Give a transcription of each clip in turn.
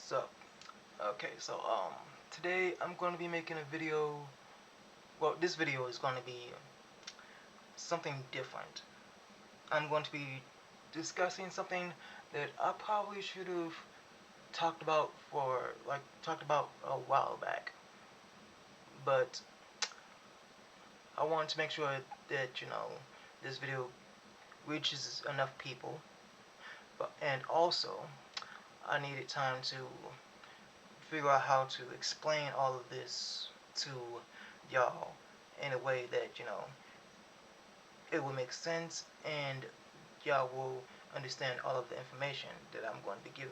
So, today I'm going to be making a video. Well, this video is going to be something different. I'm going to be discussing something that I probably should have talked about a while back. But I wanted to make sure that, this video reaches enough people. And also, I needed time to figure out how to explain all of this to y'all in a way that it will make sense and y'all will understand all of the information that I'm going to be giving.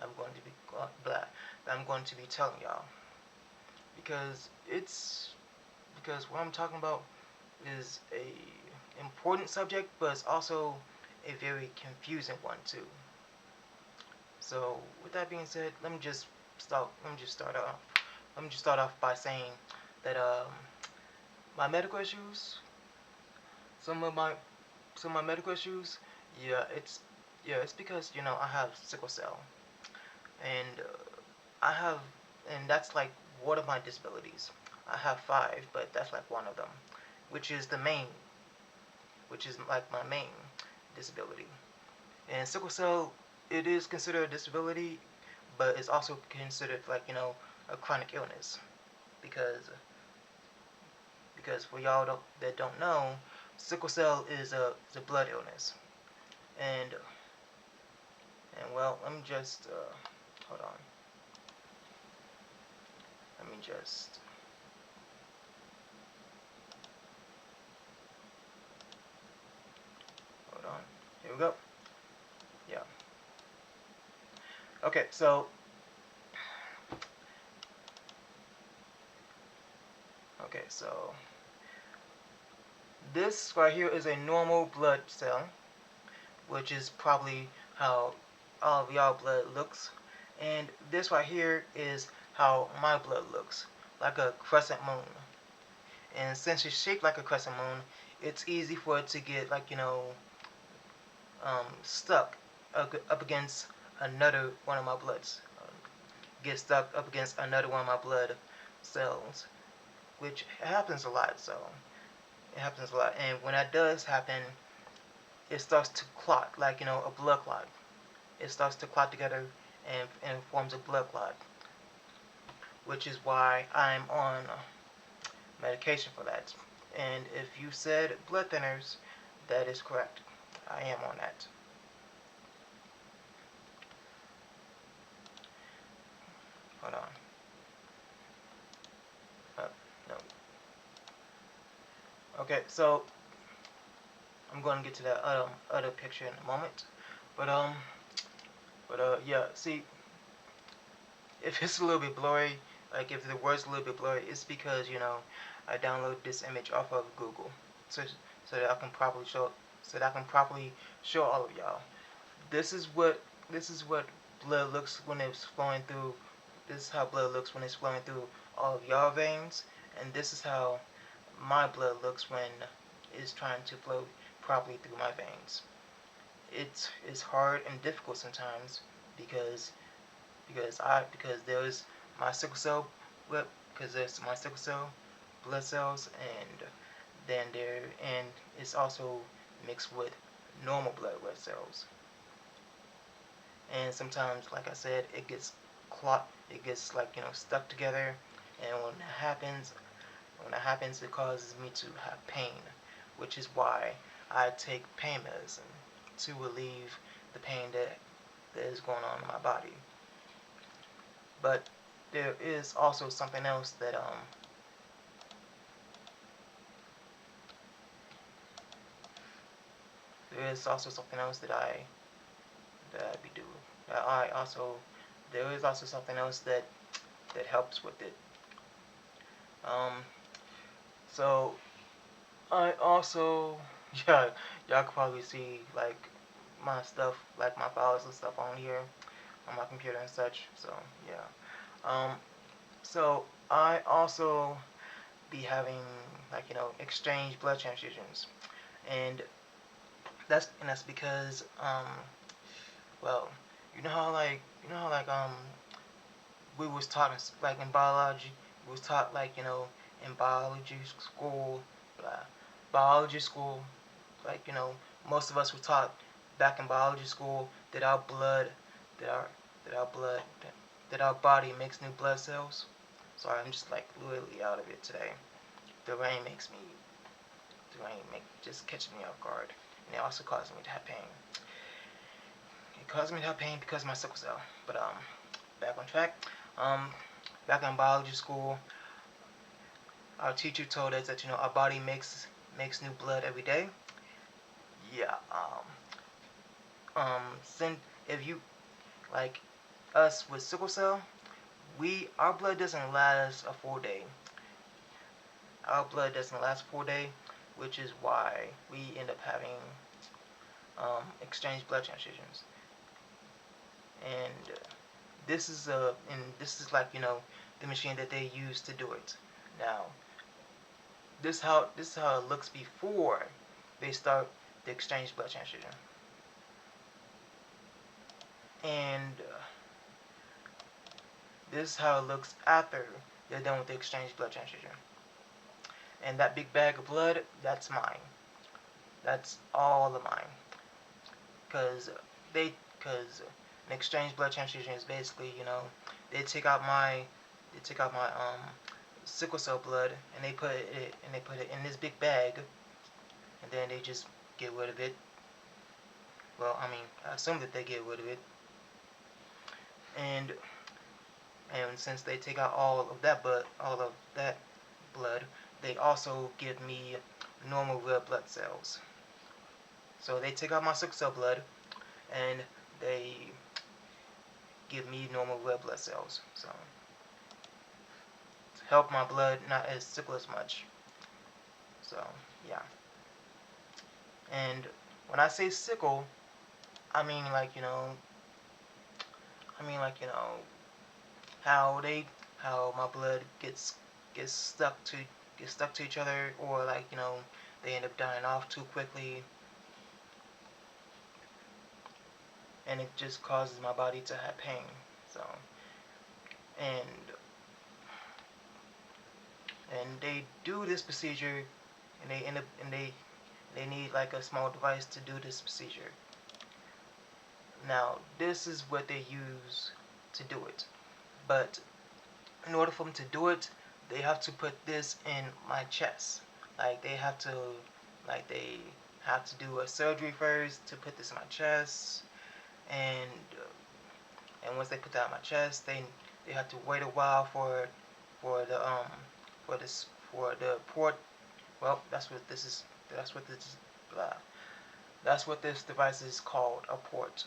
I'm going to be blah. That I'm going to be telling y'all because what I'm talking about is a important subject, but it's also a very confusing one too. So with that being said, let me just start off. Let me just start off by saying that my medical issues, some of my medical issues, yeah, it's because I have sickle cell, and I have, and that's like one of my disabilities. I have five, but that's like one of them, which is the main, which is like my main disability. And sickle cell, it is considered a disability, but it's also considered like a chronic illness because for y'all that don't know, sickle cell is a blood illness, and well, let me just hold on. Let me just hold on. Here we go. Yeah. Okay, so this right here is a normal blood cell, which is probably how all of y'all blood looks. And this right here is how my blood looks, like a crescent moon. And since it's shaped like a crescent moon, it's easy for it to get like, stuck up against another one of my bloods. Get stuck up against another one of my blood cells, which happens a lot. So it happens a lot. And when that does happen, it starts to clot, like, a blood clot. It starts to clot together and forms a blood clot, which is why I'm on medication for that. And if you said blood thinners, that is correct. I am on that. Hold on. No. Okay, so I'm going to get to that other picture in a moment. But yeah. See, if it's a little bit blurry, like if the word's a little bit blurry, it's because I downloaded this image off of Google, so that I can properly show all of y'all. This is what blood looks when it's flowing through. This is how blood looks when it's flowing through all of y'all veins, and this is how my blood looks when it's trying to flow properly through my veins. It's hard and difficult sometimes because there's my sickle cell blood because there's my sickle cell blood cells, and it's also mixed with normal blood cells. And sometimes, like I said, it gets like stuck together, and when that happens, it causes me to have pain, which is why I take pain medicine to relieve the pain that is going on in my body. But there is also something else that there is also something else that I be doing. That I also There is also something else that helps with it. Um, so I also yeah, y'all can probably see like my stuff, like my files and stuff on here on my computer and such. So yeah. So I also be having like exchange blood transfusions, and that's because well, you know how like we was taught like in biology, we was taught like in biology school, blah, biology school, like most of us were taught back in biology school that our blood, that our that our blood, that our body makes new blood cells. Sorry, I'm just like literally out of it today. The rain makes me, the rain make just catches me off guard, and it also causes me to have pain. It causes me to have pain because of my sickle cell. But back on track. Um, back in biology school, our teacher told us that our body makes new blood every day. Yeah. Since if you like us with sickle cell, our blood doesn't last a full day. Our blood doesn't last a full day, which is why we end up having exchange blood transfusions. And this is like the machine that they use to do it. Now, this is how it looks before they start the exchange blood transfusion. And this is how it looks after they're done with the exchange blood transfusion. And that big bag of blood, that's mine. That's all of mine. Because an exchange blood transfusion is basically, they take out my sickle cell blood and they put it in this big bag, and then they just get rid of it. Well, I mean, I assume that they get rid of it. And since they take out all of that blood, they also give me normal red blood cells. So they take out my sickle cell blood and they give me normal red blood cells. So to help my blood not as sickle as much. So yeah. And when I say sickle, I mean like how my blood gets stuck to each other, or like they end up dying off too quickly, and it just causes my body to have pain. So and they do this procedure, and they end up and they need like a small device to do this procedure. Now this is what they use to do it, but in order for them to do it, they have to put this in my chest. Like they have to do a surgery first to put this in my chest, and once they put that in my chest, they have to wait a while for the for the port. Well, that's what this is. That's what this is. Blah. That's what this device is called, a port,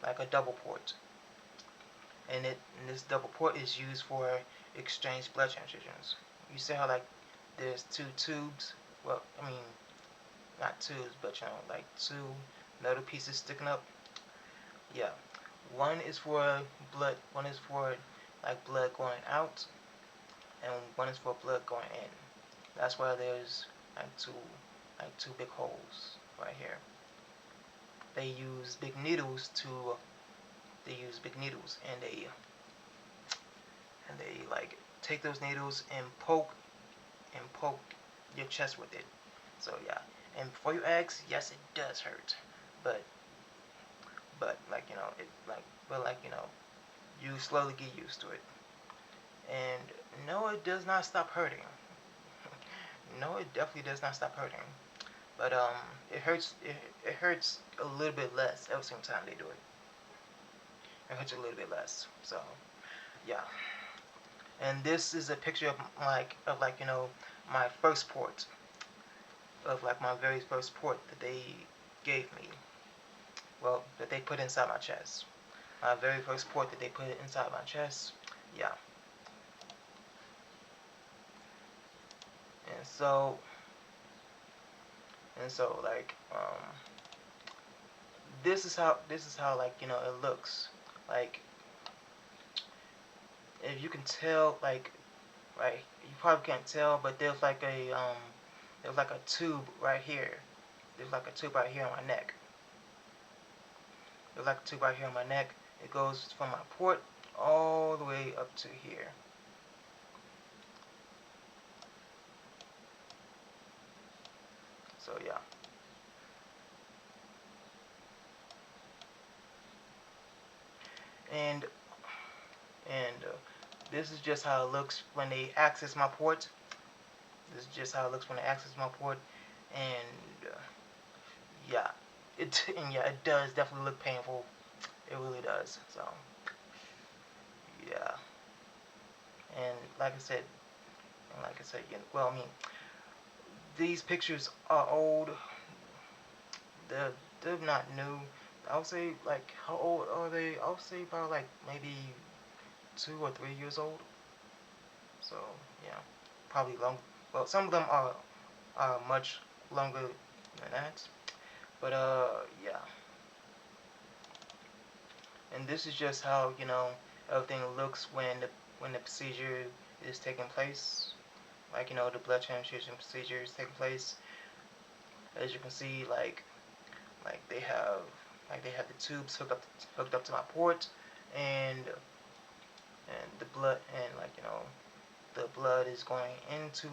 like a double port. And this double port is used for exchange blood transfusions. You see how like there's two tubes? Well, I mean not tubes, but like two metal pieces sticking up. Yeah, one is for blood. One is for like blood going out, and one is for blood going in. That's why there's like two big holes right here. They use big needles and they like take those needles and poke your chest with it. So yeah, and before you ask, yes, it does hurt, but you slowly get used to it. And no, it does not stop hurting. No, it definitely does not stop hurting. But it hurts. It hurts a little bit less every single time they do it. It hurts a little bit less. So yeah. And this is a picture of my first port, of like my very first port that they gave me. Well, that they put inside my chest. My very first port that they put inside my chest. Yeah. And so like this is how like it looks. Like if you can tell, like right, you probably can't tell, but there's like a tube right here. There's like a tube right here on my neck. There's like a tube right here on my neck. It goes from my port all the way up to here. So yeah. And this is just how it looks when they access my port. This is just how it looks when they access my port. And yeah, it does definitely look painful. It really does. So yeah. And like I said, well, I mean, these pictures are old. They're not new. I would say, like, how old are they? I would say about like maybe 2 or 3 years old. So yeah, probably long. Well, some of them are much longer than that. But yeah. And this is just how everything looks when the procedure is taking place. Like the blood transfusion procedure is taking place. As you can see, like they have they have the tubes hooked up to my port, and the blood and the blood is going into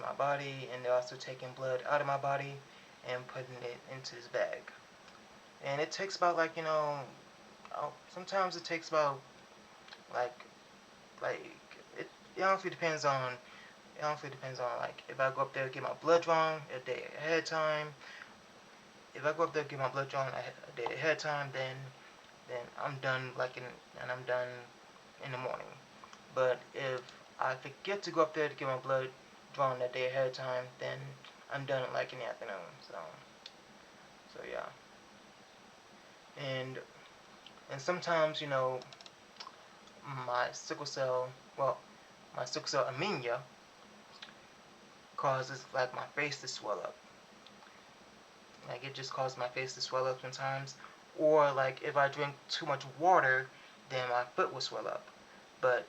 my body, and they're also taking blood out of my body and putting it into this bag. And it takes about sometimes it takes about like like it honestly depends on like if I go up there to get my blood drawn a day ahead of time. If I go up there to get my blood drawn a day ahead of time, then I'm done and I'm done in the morning. But if I forget to go up there to get my blood drawn that day ahead of time, then I'm done like in the afternoon. So yeah. And sometimes my sickle cell well my sickle cell anemia causes like my face to swell up. Like it just causes my face to swell up sometimes. Or like if I drink too much water, then my foot will swell up. But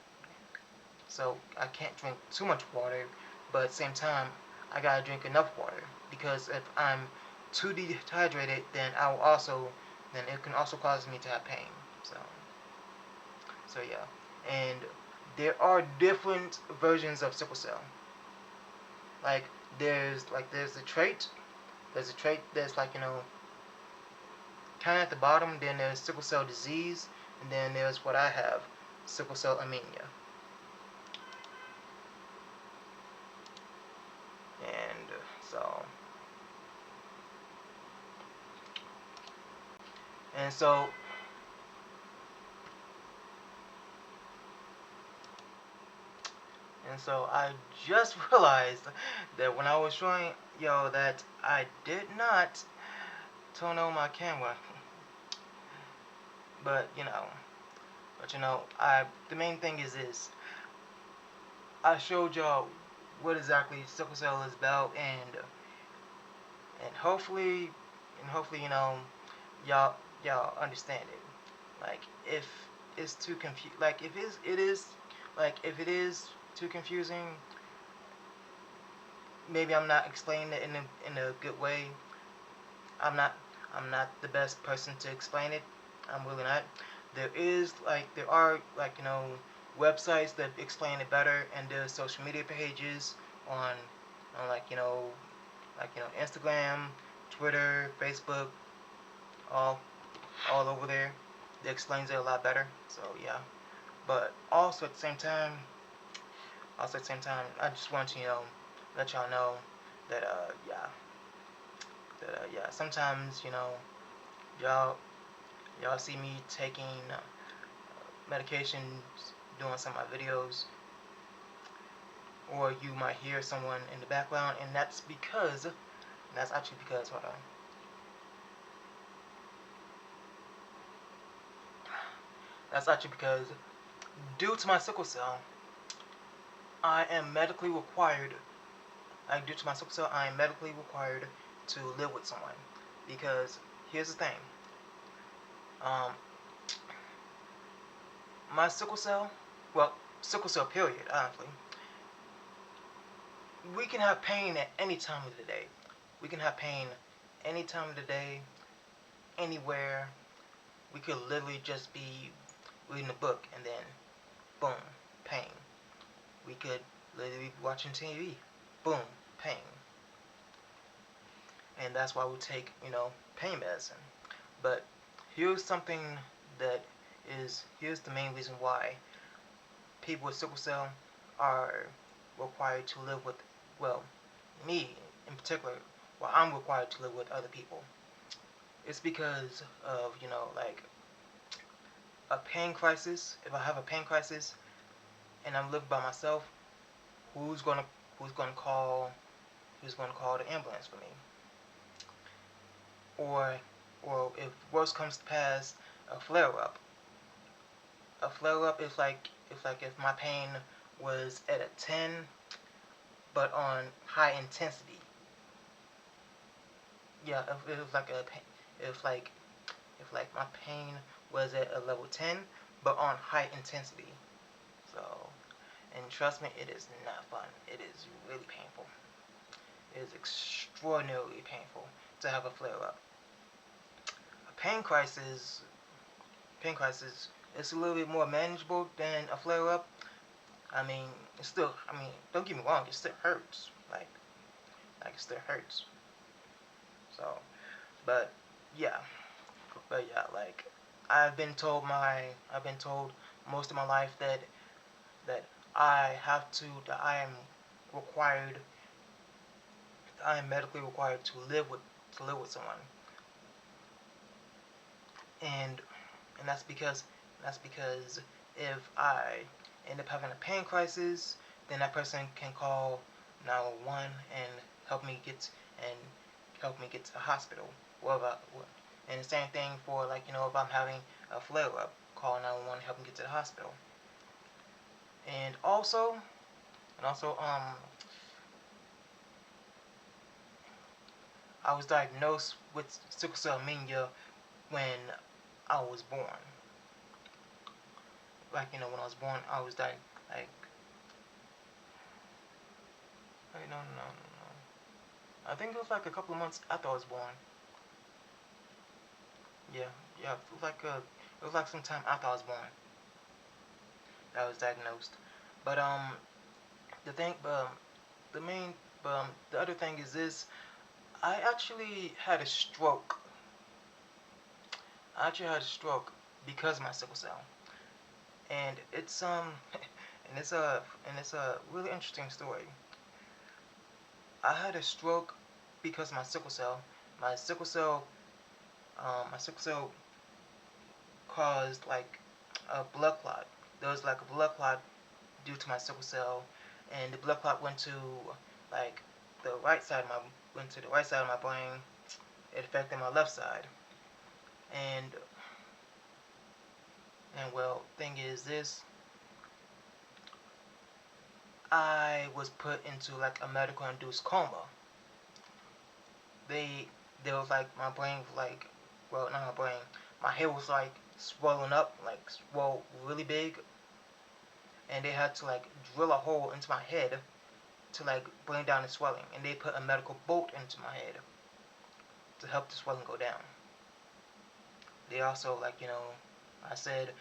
so I can't drink too much water, but at the same time I gotta drink enough water, because if I'm too dehydrated, then it can also cause me to have pain. So yeah. And there are different versions of sickle cell. Like there's a trait. There's a trait that's kind of at the bottom. Then there's sickle cell disease, and then there's what I have, sickle cell anemia. And so and so and so I just realized that when I was showing y'all that I did not turn on my camera, but I the main thing is this: I showed y'all what exactly sickle cell is about, and hopefully y'all understand it. Like if it's too like if it is too confusing, maybe I'm not explaining it in a good way. I'm not I'm not the best person to explain it. I'm really not. There are websites that explain it better, and there's social media pages on Instagram, Twitter, Facebook, all over there. That explains it a lot better. So yeah. But also at the same time, I just want to let y'all know that sometimes y'all see me taking medications doing some of my videos, or you might hear someone in the background, and that's actually because hold on. That's actually because due to my sickle cell, I am medically required. Due to my sickle cell, I am medically required to live with someone, because here's the thing. Um, my sickle cell, well, sickle cell period, honestly, we can have pain at any time of the day. We can have pain any time of the day, anywhere. We could literally just be reading a book, and then boom, pain. We could literally be watching TV, boom, pain. And that's why we take, pain medicine. But here's something that here's the main reason why people with sickle cell are required to live with, well, me in particular, well, I'm required to live with other people. It's because of, like a pain crisis. If I have a pain crisis and I'm living by myself, who's gonna who's gonna call who's gonna call the ambulance for me? Or if worse comes to pass, a flare up. A flare up is like if my pain was at a 10 but on high intensity. Yeah, if it was like if like my pain was at a level 10 but on high intensity. So, and trust me, it is not fun. It is really painful. It is extraordinarily painful to have a flare up. A pain crisis is a little bit more manageable than a flare up. I mean, don't get me wrong, it still hurts. Like it still hurts. So, but yeah, like I've been told most of my life that that required, I am medically required to live with someone, and that's because if I end up having a pain crisis, then that person can call 911 and help me get and help me get to the hospital. Wherever, and the same thing for, like, if I'm having a flare up, call 911 and help me get to the hospital. And also, I was diagnosed with sickle cell anemia when I was born. Like, when I was born, I was diagnosed. No, no, no, no. I think it was like a couple of months after I was born. Yeah, yeah. It was like some time after I was born that I was diagnosed. But the thing, the main, the other thing is this: I actually had a stroke. I actually had a stroke because of my sickle cell, and it's and it's a really interesting story. I had a stroke because of my sickle cell. My sickle cell, my sickle cell caused like a blood clot. There was like a blood clot due to my sickle cell, and the blood clot like the right side of my went to the right side of my brain. It affected my left side, and well, thing is this: I was put into like a medical induced coma. They there was like my brain was like, well, not my brain, my head was like swollen up, like swole really big, and they had to like drill a hole into my head to like bring down the swelling, and they put a medical bolt into my head to help the swelling go down. They also, like, I said,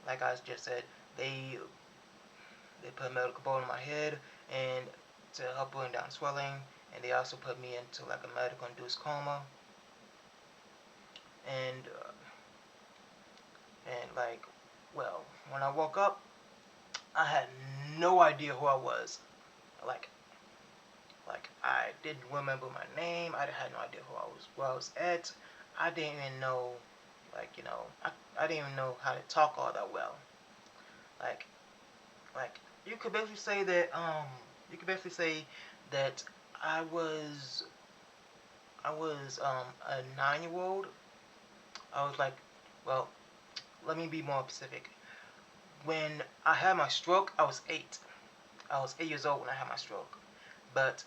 like I just said, they put a medical bolt in my head and to help bring down swelling, and they also put me into like a medical induced coma, and like, well, when I woke up, I had no idea who I was. Like, I didn't remember my name. I had no idea where I was at. I didn't even know, like, I didn't even know how to talk all that well. Like, like you could basically say that, I was, a 9-year-old. I was like, well, let me be more specific. When I had my stroke, I was 8. I was 8 years old when I had my stroke. But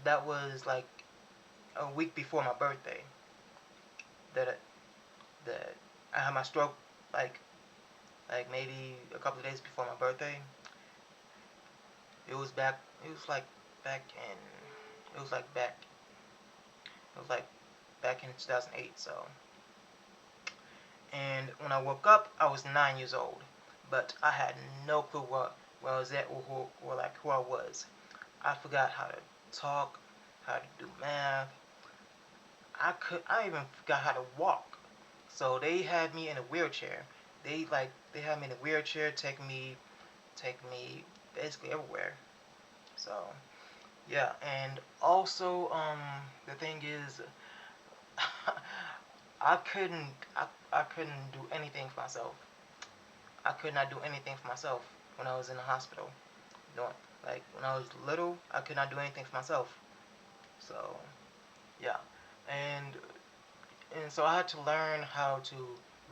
that was like a week before my birthday that that I had my stroke, like maybe a couple of days before my birthday. It was back. It was like back in. It was like back in 2008. So, And when I woke up, I was 9 years old, but I had no clue where I was at or like who I was. I forgot how to talk, how to do math. I even forgot how to walk. So they had me in a wheelchair. They had me in a wheelchair, take me basically everywhere. So yeah, and also the thing is, I couldn't do anything for myself. I could not do anything for myself when I was in the hospital. No, like when I was little, I could not do anything for myself. So yeah, and so I had to learn how to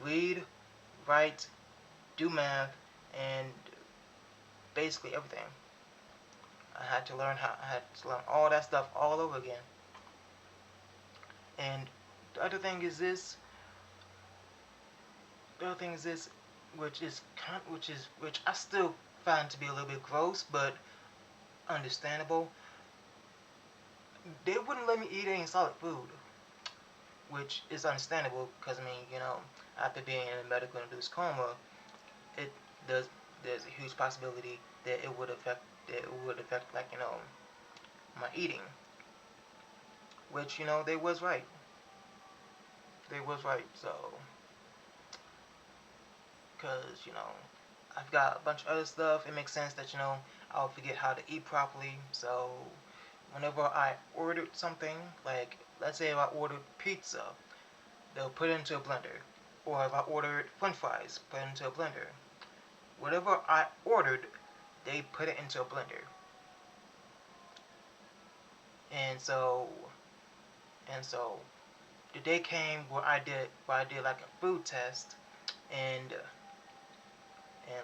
read, write, do math, and basically everything. I had to learn all that stuff all over again. And the other thing is this. The other thing is this, which I still find to be a little bit gross, but understandable. They wouldn't let me eat any solid food, which is understandable because I mean, after being in a medical induced coma, it does. There's a huge possibility that it would affect like my eating, which they was right. They was right. So, because I've got a bunch of other stuff. It makes sense that I'll forget how to eat properly. So, whenever I ordered something, like let's say if I ordered pizza, they'll put it into a blender. Or if I ordered French fries, put it into a blender. Whatever I ordered, they put it into a blender. And so, and so, the day came where I did like a food test, and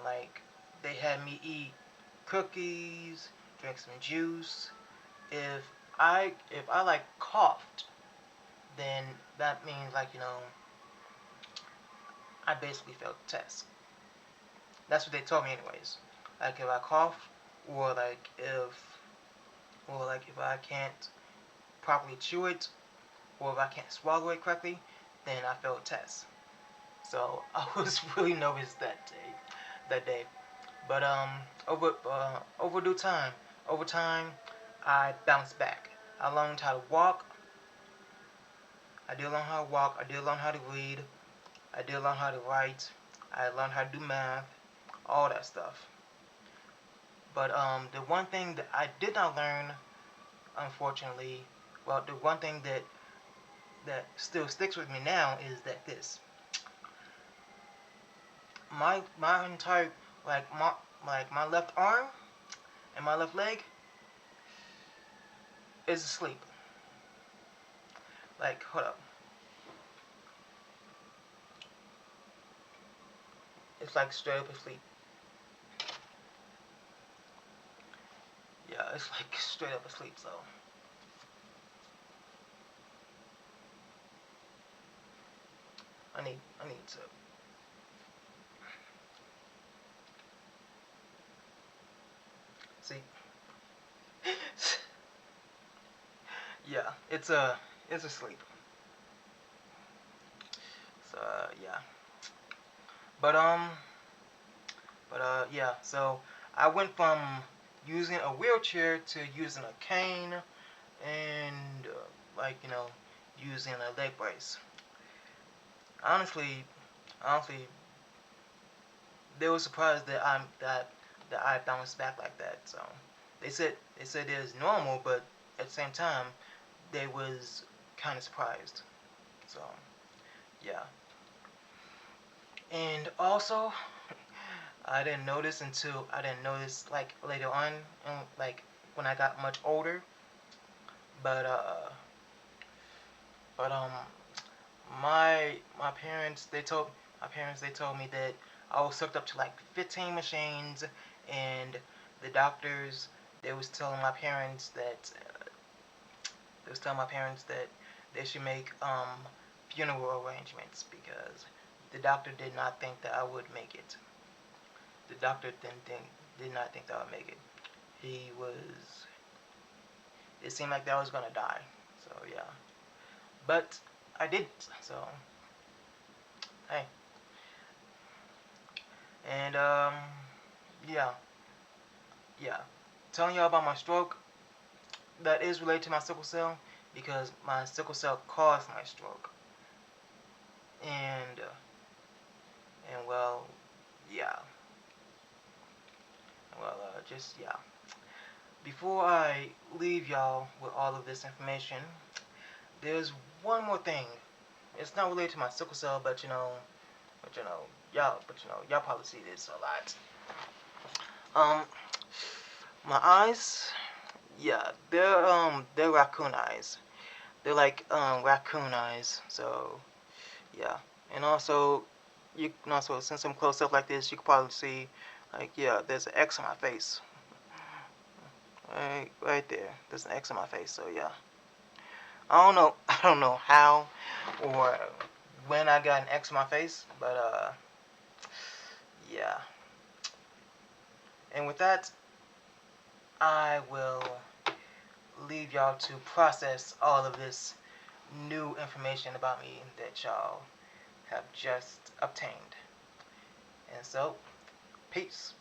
like they had me eat cookies, drink some juice. If if I like coughed, then that means like I basically failed the test. That's what they told me anyways. Like if I cough, or if I can't properly chew it, or if I can't swallow it correctly, then I failed the test. So I was really nervous that day. That day. But over time, I bounced back. I learned how to walk. I did learn how to walk. I did learn how to read. I did learn how to write. I learned how to do math, all that stuff. But the one thing that I did not learn, unfortunately, well, the one thing that still sticks with me now is that this my entire my left arm and my left leg is asleep. Like, hold up. It's like straight up asleep. Yeah, it's like straight up asleep. So I need to see. Yeah, it's asleep. So yeah, but yeah. So I went from using a wheelchair to using a cane and like using a leg brace. Honestly, honestly, they were surprised that I bounced back like that. So they said it was normal, but at the same time, they was kind of surprised. So yeah, and also I didn't notice like later on, like when I got much older. But but my parents they told me that I was hooked up to like 15 machines, and the doctors they was telling my parents that they was telling my parents that they should make funeral arrangements because the doctor did not think that I would make it. The doctor did not think that I would make it. He was. It seemed like that I was gonna die. So yeah, but I didn't. So hey. And yeah, yeah. Telling y'all about my stroke, that is related to my sickle cell because my sickle cell caused my stroke. And well, yeah. Well, just yeah. Before I leave y'all with all of this information, there's one more thing. It's not related to my sickle cell, y'all probably see this a lot. My eyes, yeah, they're raccoon eyes. They're like raccoon eyes. So yeah, and also you can also, since I'm close up like this, you can probably see, like, yeah, there's an X on my face. Right there. There's an X on my face. So yeah, I don't know. I don't know how or when I got an X on my face, but yeah. And with that, I will leave y'all to process all of this new information about me that y'all have just obtained. And so, peace.